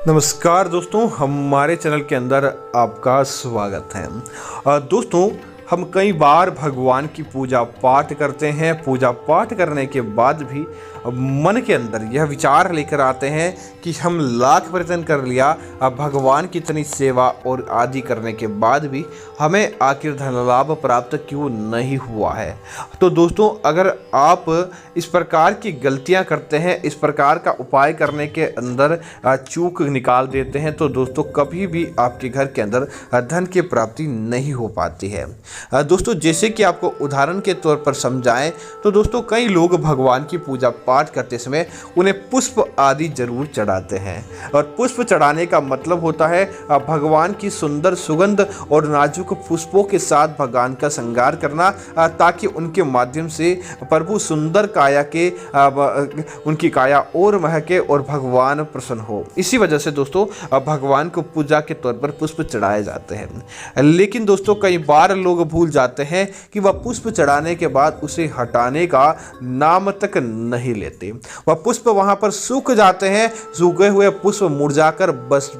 नमस्कार दोस्तों, हमारे चैनल के अंदर आपका स्वागत है। दोस्तों, हम कई बार भगवान की पूजा पाठ करते हैं। पूजा पाठ करने के बाद भी मन के अंदर यह विचार लेकर आते हैं कि हम लाख प्रयत्न कर लिया, अब भगवान की इतनी सेवा और आदि करने के बाद भी हमें आखिर धन लाभ प्राप्त क्यों नहीं हुआ है। तो दोस्तों, अगर आप इस प्रकार की गलतियां करते हैं, इस प्रकार का उपाय करने के अंदर चूक निकाल देते हैं, तो दोस्तों कभी भी आपके घर के अंदर धन की प्राप्ति नहीं हो पाती है। दोस्तों, जैसे कि आपको उदाहरण के तौर पर समझाएं तो दोस्तों, कई लोग भगवान की पूजा पाठ करते समय उन्हें पुष्प आदि जरूर चढ़ाते हैं। और पुष्प चढ़ाने का मतलब होता है भगवान की सुंदर सुगंध और नाजुक पुष्पों के साथ भगवान का श्रृंगार करना, ताकि उनके माध्यम से प्रभु सुंदर काया के उनकी काया और महके और भगवान प्रसन्न हो। इसी वजह से दोस्तों भगवान को पूजा के तौर पर पुष्प चढ़ाए जाते हैं। लेकिन दोस्तों, कई बार लोग भूल जाते हैं कि वह पुष्प चढ़ाने के बाद उसे हटाने का नाम तक नहीं लेते। वह पुष्प वहां पर सूख जाते हैं। सूखे हुए पुष्प मुरझाकर बस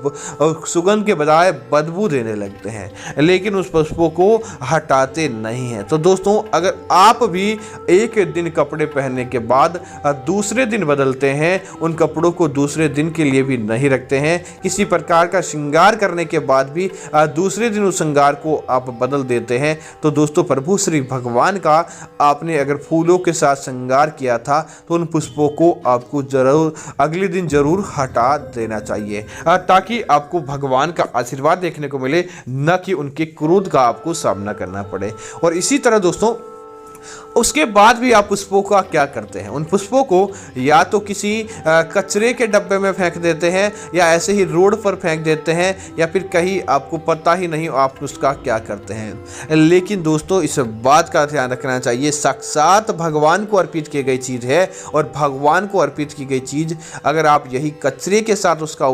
सुगंध के बजाय बदबू देने लगते हैं, लेकिन उस पुष्पों को हटाते नहीं हैं। तो दोस्तों, अगर आप भी एक दिन कपड़े पहनने के बाद दूसरे दिन बदलते हैं, उन कपड़ों को दूसरे दिन के लिए भी नहीं रखते हैं, किसी प्रकार का श्रृंगार करने के बाद भी दूसरे दिन उस श्रृंगार को आप बदल देते हैं, तो दोस्तों प्रभु श्री भगवान का आपने अगर फूलों के साथ श्रृंगार किया था तो उन पुष्पों को आपको जरूर अगले दिन जरूर हटा देना चाहिए, ताकि आपको भगवान का आशीर्वाद देखने को मिले, न कि उनके क्रोध का आपको सामना करना पड़े। और इसी तरह दोस्तों, उसके बाद भी आप पुष्पों का क्या करते हैं, उन पुष्पों को या तो किसी कचरे के डब्बे में फेंक देते हैं, या ऐसे ही रोड पर फेंक देते हैं, या फिर कहीं आपको पता ही नहीं आप उसका क्या करते हैं। लेकिन दोस्तों, इस बात का ध्यान रखना चाहिए, साक्षात भगवान को अर्पित की गई चीज़ है, और भगवान को अर्पित की गई चीज़ अगर आप यही कचरे के साथ उसका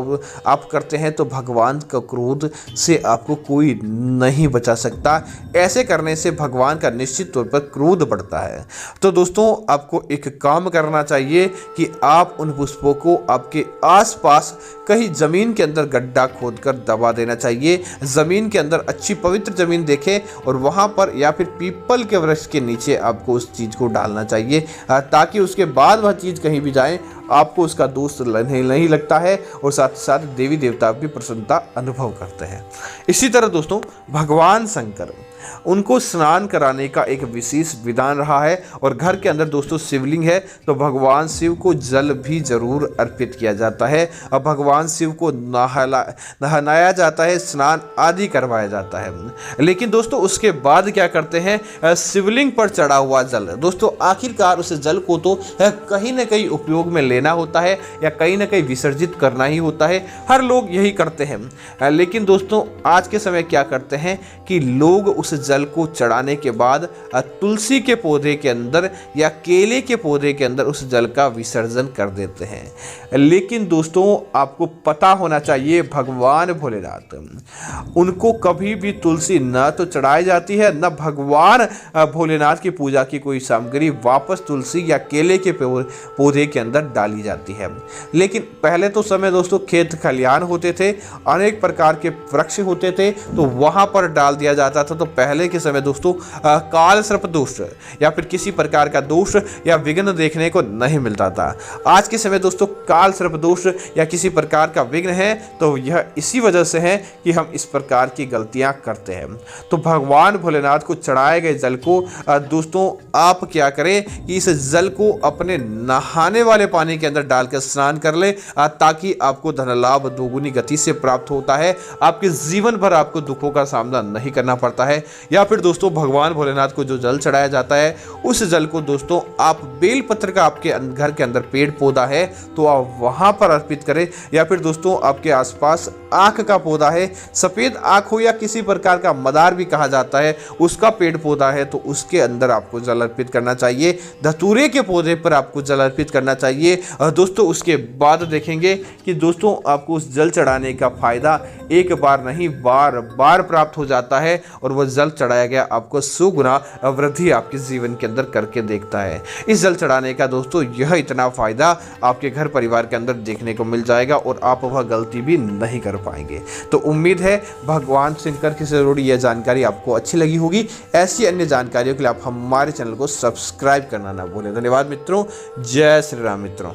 आप करते हैं तो भगवान का क्रोध से आपको कोई नहीं बचा सकता। ऐसे करने से भगवान का निश्चित तौर पर क्रोध बढ़ता है। तो दोस्तों, आपको एक काम करना चाहिए कि आप उन पुष्पों को आपके आसपास कहीं जमीन के अंदर गड्ढा खोदकर दबा देना चाहिए। जमीन के अंदर अच्छी पवित्र जमीन देखें और वहां पर या फिर पीपल के वृक्ष के नीचे आपको उस चीज को डालना चाहिए, ताकि उसके बाद वह चीज कहीं भी जाए आपको उसका दोष नहीं लगता है, और साथ ही साथ देवी देवता भी प्रसन्नता अनुभव करते हैं। इसी तरह दोस्तों, भगवान शंकर उनको स्नान कराने का एक विशेष विधान रहा है, और घर के अंदर दोस्तों शिवलिंग है तो भगवान शिव को जल भी जरूर अर्पित किया जाता है, और भगवान शिव को नहलाया जाता है, स्नान आदि करवाया जाता है। लेकिन दोस्तों, उसके बाद क्या करते हैं, शिवलिंग पर चढ़ा हुआ जल, दोस्तों आखिरकार उस जल को तो कहीं ना कहीं उपयोग में लेना होता है, या कहीं ना कहीं विसर्जित करना ही होता है। हर लोग यही करते हैं। लेकिन दोस्तों, आज के समय क्या करते हैं कि लोग उस जल को चढ़ाने के बाद तुलसी के पौधे के अंदर या केले के पौधे के अंदर उस जल का विसर्जन कर देते हैं। लेकिन दोस्तों, आपको पता होना चाहिए, भगवान भोलेनाथ उनको कभी भी तुलसी न तो चढ़ाई जाती है, न भगवान भोलेनाथ की पूजा की कोई सामग्री वापस तुलसी या केले के पौधे के अंदर डाली जाती है। लेकिन पहले तो समय दोस्तों खेत खलिहान होते थे, अनेक प्रकार के वृक्ष होते थे, तो वहां पर डाल दिया जाता था। तो पहले के समय दोस्तों काल सर्प दोष या फिर किसी प्रकार का दोष या विघ्न देखने को नहीं मिलता था। आज के समय दोस्तों काल सर्प दोष या किसी प्रकार का विघ्न है, तो यह इसी वजह से है कि हम इस प्रकार की गलतियां करते हैं। तो भगवान भोलेनाथ को चढ़ाए गए जल को दोस्तों आप क्या करें कि इस जल को अपने नहाने वाले पानी के अंदर डालकर स्नान कर ले, ताकि आपको धन लाभ दोगुनी गति से प्राप्त होता है। आपके जीवन भर आपको दुखों का सामना नहीं करना पड़ता है। या फिर दोस्तों, भगवान भोलेनाथ को जो जल चढ़ाया जाता है, उस जल को दोस्तों आप बेलपत्र का आपके घर के अंदर पेड़ पौधा है तो आप वहां पर अर्पित करें, या फिर दोस्तों आपके आसपास आख का पौधा है, सफेद आख हो या किसी प्रकार का मदार भी कहा जाता है, उसका पेड़ पौधा है तो उसके अंदर आपको जल अर्पित करना चाहिए। धतूरे के पौधे पर आपको जल अर्पित करना चाहिए। दोस्तों, उसके बाद देखेंगे कि दोस्तों आपको उस जल चढ़ाने का फायदा एक बार नहीं बार बार प्राप्त हो जाता है और वह जल चढ़ाया गया आपको सुगुना वृद्धि आपके जीवन के अंदर करके देखता है। इस जल चढ़ाने का दोस्तों यह इतना फायदा आपके घर परिवार के अंदर देखने को मिल जाएगा और आप वह गलती भी नहीं कर पाएंगे। तो उम्मीद है भगवान शंकर से जुड़ी यह जानकारी आपको अच्छी लगी होगी। ऐसी अन्य जानकारियों के लिए आप हमारे चैनल को सब्सक्राइब करना ना भूलें। धन्यवाद मित्रों। जय श्री राम मित्रों।